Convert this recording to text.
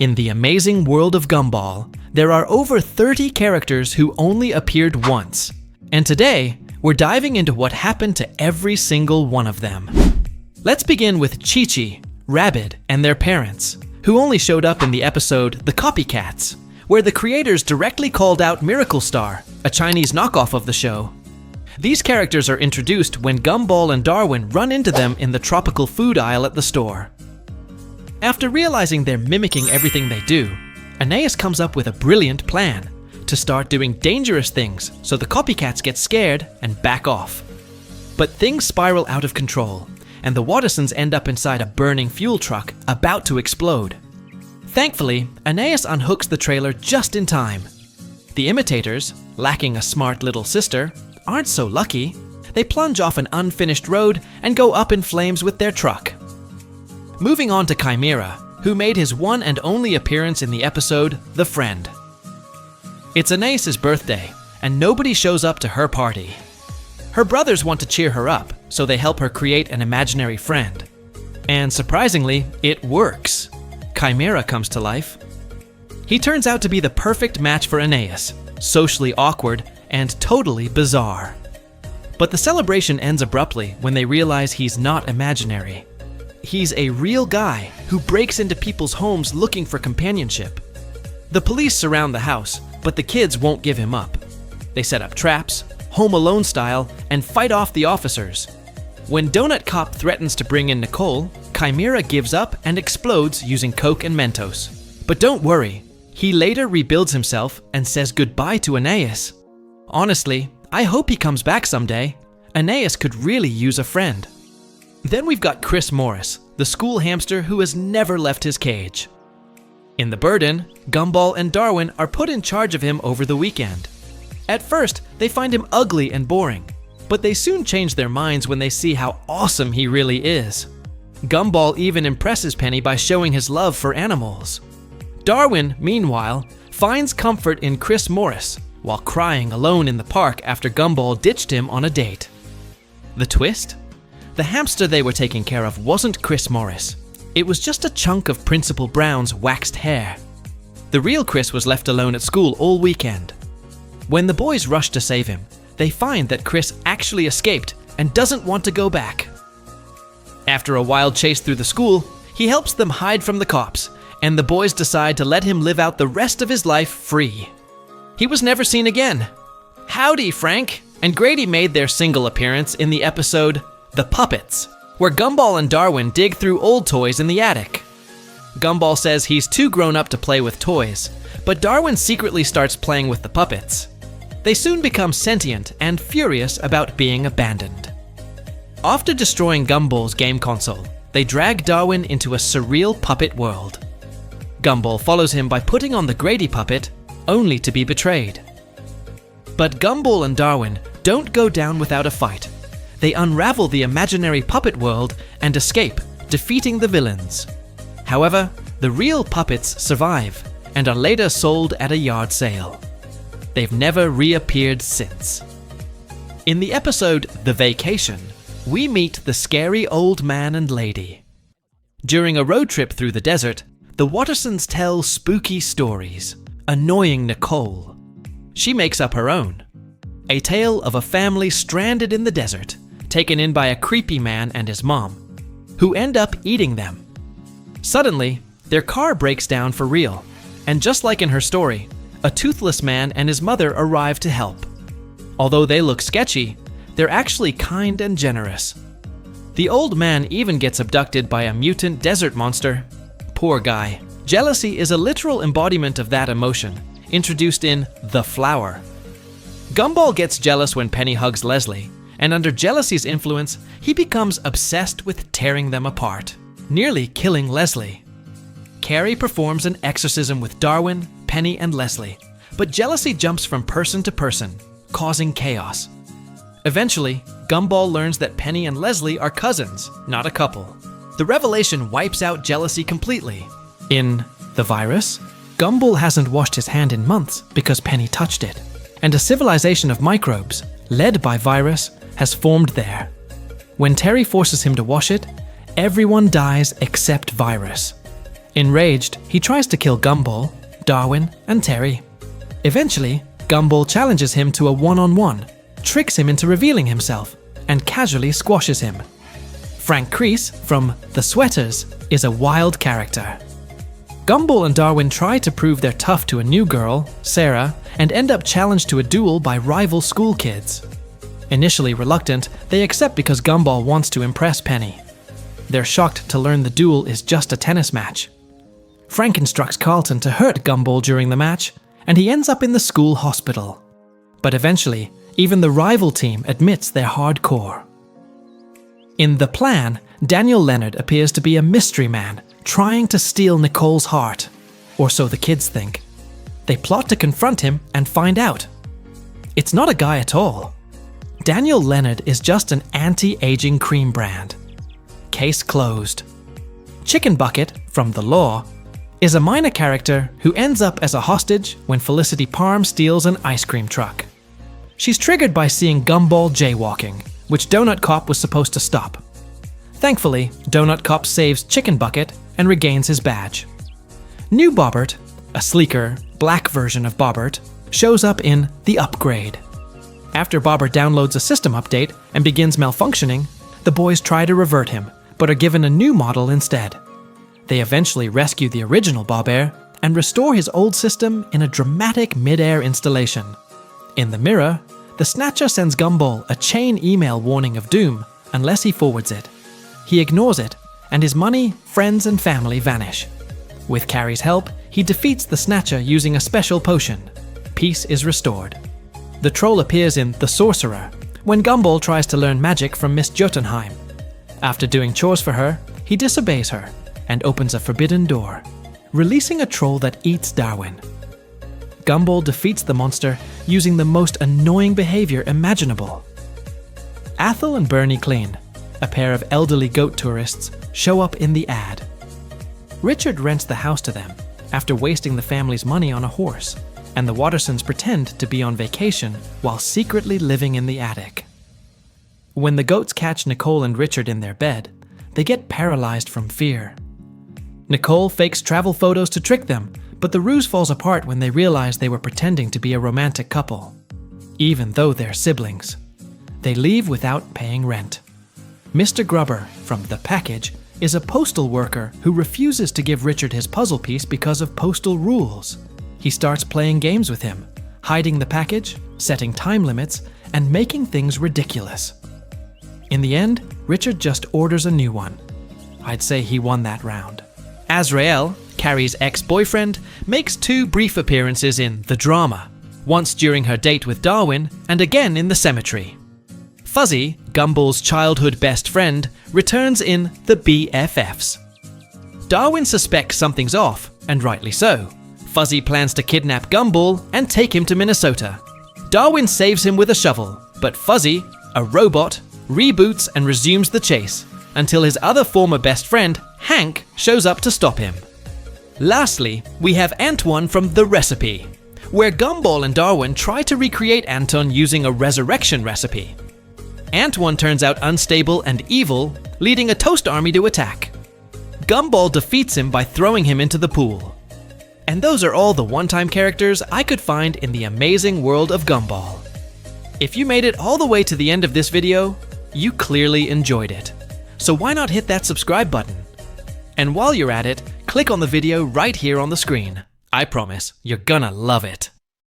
In the amazing world of Gumball, there are over 30 characters who only appeared once. And today, we're diving into what happened to every single one of them. Let's begin with Chi-Chi, Rabid, and their parents, who only showed up in the episode The Copycats, where the creators directly called out Miracle Star, a Chinese knockoff of the show. These characters are introduced when Gumball and Darwin run into them in the tropical food aisle at the store. After realizing they're mimicking everything they do, Aeneas comes up with a brilliant plan to start doing dangerous things so the copycats get scared and back off. But things spiral out of control, and the Wattersons end up inside a burning fuel truck about to explode. Thankfully, Aeneas unhooks the trailer just in time. The imitators, lacking a smart little sister, aren't so lucky. They plunge off an unfinished road and go up in flames with their truck. Moving on to Chimera, who made his one and only appearance in the episode The Friend. It's Aeneas' birthday, and nobody shows up to her party. Her brothers want to cheer her up, so they help her create an imaginary friend. And surprisingly, it works. Chimera comes to life. He turns out to be the perfect match for Aeneas, socially awkward and totally bizarre. But the celebration ends abruptly when they realize he's not imaginary. He's a real guy who breaks into people's homes looking for companionship. The police surround the house, but the kids won't give him up. They set up traps, Home Alone style, and fight off the officers. When Donut Cop threatens to bring in Nicole, Chimera gives up and explodes using Coke and Mentos. But don't worry, he later rebuilds himself and says goodbye to Aeneas. Honestly, I hope he comes back someday. Aeneas could really use a friend. Then we've got Chris Morris, the school hamster who has never left his cage. In The Burden, Gumball and Darwin are put in charge of him over the weekend. At first, they find him ugly and boring, but they soon change their minds when they see how awesome he really is. Gumball even impresses Penny by showing his love for animals. Darwin, meanwhile, finds comfort in Chris Morris while crying alone in the park after Gumball ditched him on a date. The twist? The hamster they were taking care of wasn't Chris Morris. It was just a chunk of Principal Brown's waxed hair. The real Chris was left alone at school all weekend. When the boys rush to save him, they find that Chris actually escaped and doesn't want to go back. After a wild chase through the school, he helps them hide from the cops, and the boys decide to let him live out the rest of his life free. He was never seen again. Howdy, Frank! And Grady made their single appearance in the episode The Puppets, where Gumball and Darwin dig through old toys in the attic. Gumball says he's too grown up to play with toys, but Darwin secretly starts playing with the puppets. They soon become sentient and furious about being abandoned. After destroying Gumball's game console, they drag Darwin into a surreal puppet world. Gumball follows him by putting on the Grady puppet, only to be betrayed. But Gumball and Darwin don't go down without a fight. They unravel the imaginary puppet world and escape, defeating the villains. However, the real puppets survive and are later sold at a yard sale. They've never reappeared since. In the episode The Vacation, we meet the scary old man and lady. During a road trip through the desert, the Wattersons tell spooky stories, annoying Nicole. She makes up her own. A tale of a family stranded in the desert, taken in by a creepy man and his mom, who end up eating them. Suddenly, their car breaks down for real, and just like in her story, a toothless man and his mother arrive to help. Although they look sketchy, they're actually kind and generous. The old man even gets abducted by a mutant desert monster. Poor guy. Jealousy is a literal embodiment of that emotion, introduced in The Flower. Gumball gets jealous when Penny hugs Leslie, and under jealousy's influence, he becomes obsessed with tearing them apart, nearly killing Leslie. Carrie performs an exorcism with Darwin, Penny, and Leslie, but jealousy jumps from person to person, causing chaos. Eventually, Gumball learns that Penny and Leslie are cousins, not a couple. The revelation wipes out jealousy completely. In The Virus, Gumball hasn't washed his hand in months because Penny touched it, and a civilization of microbes, led by Virus, has formed there. When Terry forces him to wash it, everyone dies except Virus. Enraged, he tries to kill Gumball, Darwin, and Terry. Eventually, Gumball challenges him to a one-on-one, tricks him into revealing himself, and casually squashes him. Frank Kreese from The Sweaters is a wild character. Gumball and Darwin try to prove they're tough to a new girl, Sarah, and end up challenged to a duel by rival school kids. Initially reluctant, they accept because Gumball wants to impress Penny. They're shocked to learn the duel is just a tennis match. Frank instructs Carlton to hurt Gumball during the match, and he ends up in the school hospital. But eventually, even the rival team admits they're hardcore. In The Plan, Daniel Leonard appears to be a mystery man trying to steal Nicole's heart, or so the kids think. They plot to confront him and find out. It's not a guy at all. Daniel Leonard is just an anti-aging cream brand. Case closed. Chicken Bucket, from The Law, is a minor character who ends up as a hostage when Felicity Parm steals an ice cream truck. She's triggered by seeing Gumball jaywalking, which Donut Cop was supposed to stop. Thankfully, Donut Cop saves Chicken Bucket and regains his badge. New Bobbert, a sleeker, black version of Bobbert, shows up in The Upgrade. After Bobbert downloads a system update and begins malfunctioning, the boys try to revert him, but are given a new model instead. They eventually rescue the original Bob Air and restore his old system in a dramatic mid-air installation. In the mirror, the Snatcher sends Gumball a chain email warning of doom unless he forwards it. He ignores it, and his money, friends, and family vanish. With Carrie's help, he defeats the Snatcher using a special potion. Peace is restored. The troll appears in The Sorcerer, when Gumball tries to learn magic from Miss Jotunheim. After doing chores for her, he disobeys her and opens a forbidden door, releasing a troll that eats Darwin. Gumball defeats the monster using the most annoying behavior imaginable. Athel and Bernie Clean, a pair of elderly goat tourists, show up in the ad. Richard rents the house to them after wasting the family's money on a horse, and the Wattersons pretend to be on vacation while secretly living in the attic. When the goats catch Nicole and Richard in their bed, they get paralyzed from fear. Nicole fakes travel photos to trick them, but the ruse falls apart when they realize they were pretending to be a romantic couple, even though they're siblings. They leave without paying rent. Mr. Grubber, from The Package, is a postal worker who refuses to give Richard his puzzle piece because of postal rules. He starts playing games with him, hiding the package, setting time limits, and making things ridiculous. In the end, Richard just orders a new one. I'd say he won that round. Azrael, Carrie's ex-boyfriend, makes 2 brief appearances in The Drama, once during her date with Darwin and again in the cemetery. Fuzzy, Gumball's childhood best friend, returns in The BFFs. Darwin suspects something's off, and rightly so. Fuzzy plans to kidnap Gumball and take him to Minnesota. Darwin saves him with a shovel, but Fuzzy, a robot, reboots and resumes the chase, until his other former best friend, Hank, shows up to stop him. Lastly, we have Antoine from The Recipe, where Gumball and Darwin try to recreate Anton using a resurrection recipe. Antoine turns out unstable and evil, leading a toast army to attack. Gumball defeats him by throwing him into the pool. And those are all the one-time characters I could find in the amazing world of Gumball. If you made it all the way to the end of this video, you clearly enjoyed it. So why not hit that subscribe button? And while you're at it, click on the video right here on the screen. I promise, you're gonna love it.